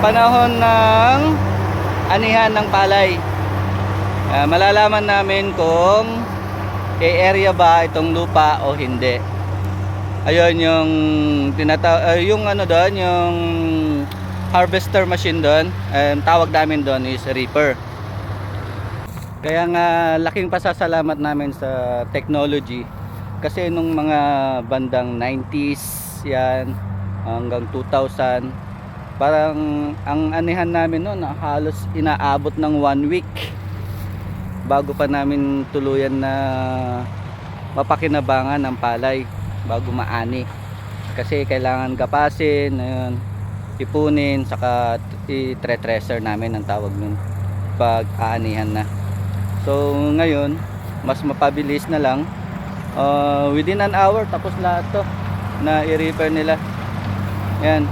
panahon ng anihan ng palay. Malalaman namin kung area ba itong lupa o hindi. Ayun yung yung ano doon, yung harvester machine doon, tawag namin doon is reaper. Kaya nga laking pasasalamat namin sa technology, kasi nung mga bandang 90s yan hanggang 2000, parang ang anihan namin noon halos inaabot ng 1 week bago pa namin tuluyan na mapakinabangan ng palay, bago maani. Kasi kailangan gapasin, ayun, ipunin, saka i-treasure namin ang tawag nun pag aanihan na. So ngayon mas mapabilis na lang, within an hour tapos lahat to na i-repair nila. Yan,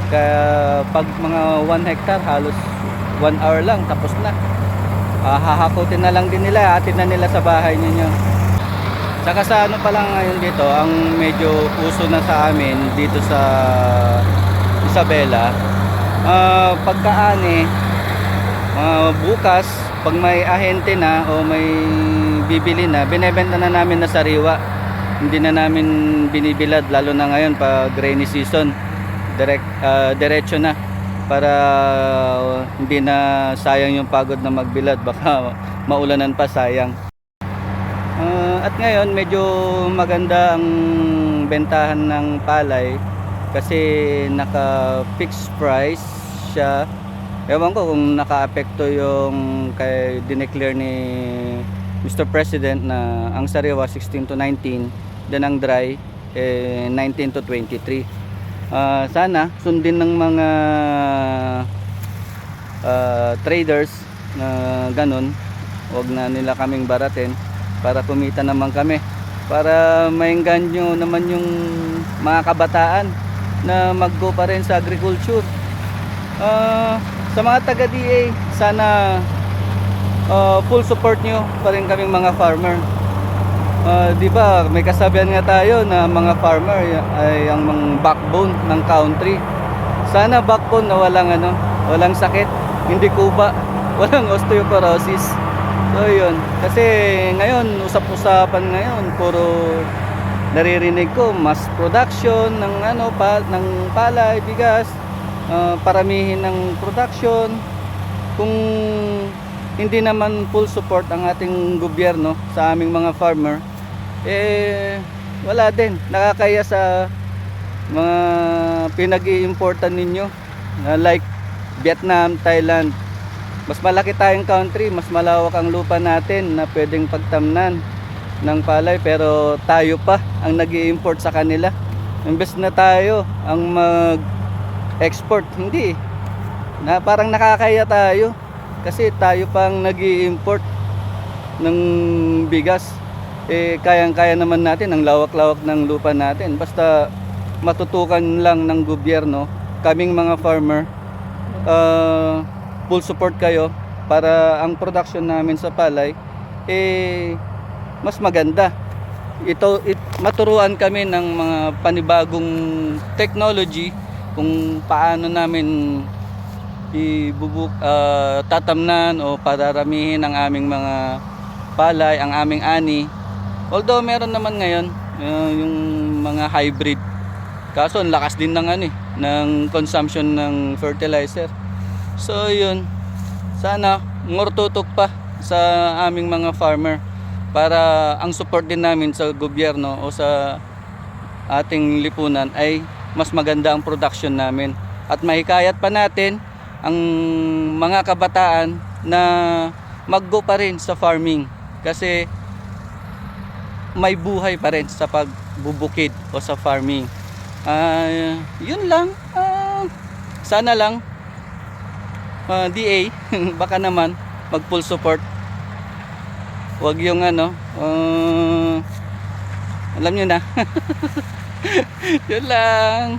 kaya pag mga 1 hectare halos 1 hour lang tapos na. Hahakutin na lang din nila, atin na nila sa bahay ninyo. Saka sa ano pa lang ngayon dito, ang medyo uso na sa amin dito sa Isabela, pagkaani, bukas pag may ahente na o may bibili na, binebenta na namin na sariwa. Hindi na namin binibilad, lalo na ngayon pag rainy season. Diretso na, para hindi na sayang yung pagod na magbilad, baka maulanan pa, sayang. At ngayon medyo maganda ang bentahan ng palay kasi naka fixed price siya. Ewan ko kung naka-apekto yung kay dineclare ni Mr. President na ang sariwa 16 to 19, then ang dry 19 to 23. Sana sundin ng mga traders na ganun, wag na nila kaming baratin para kumita naman kami, para maengganyo naman yung mga kabataan na mag-go pa rin sa agriculture. Sa mga taga DA, sana full support nyo pa rin kaming mga farmer. Di ba may kasabihan nga tayo na mga farmer ay ang mga backbone ng country. Sana backbone na walang sakit, hindi kuba, walang osteoporosis. So yun, kasi ngayon usap-usapan ngayon, puro naririnig ko mass production ng ng palay, bigas, paramihin ng production. Kung hindi naman full support ang ating gobyerno sa aming mga farmer, wala din, nakakaya sa mga pinag-i-importan ninyo, like Vietnam, Thailand. Mas malaki tayong country, mas malawak ang lupa natin na pwedeng pagtamnan ng palay, pero tayo pa ang nag-i-import sa kanila. Imbes na tayo ang mag-export, hindi na, parang nakakaya tayo kasi tayo pang nag-i-import ng bigas. Kayang-kaya naman natin, ang lawak-lawak ng lupa natin. Basta matutukan lang ng gobyerno, kaming mga farmer, full support kayo para ang production namin sa palay mas maganda. Maturuan kami ng mga panibagong technology kung paano namin tatamnan o pararamihin ang aming mga palay, ang aming ani. Although meron naman ngayon yung mga hybrid, kaso ang lakas din ng consumption ng fertilizer. So yun, sana more tutok pa sa aming mga farmer para ang support din namin sa gobyerno o sa ating lipunan ay mas maganda ang production namin, at mahikayat pa natin ang mga kabataan na mag-go pa rin sa farming, kasi may buhay pa rin sa pagbubukid o sa farming. Yun lang, sana lang DA baka naman mag full support, wag yung alam nyo na. Yun lang.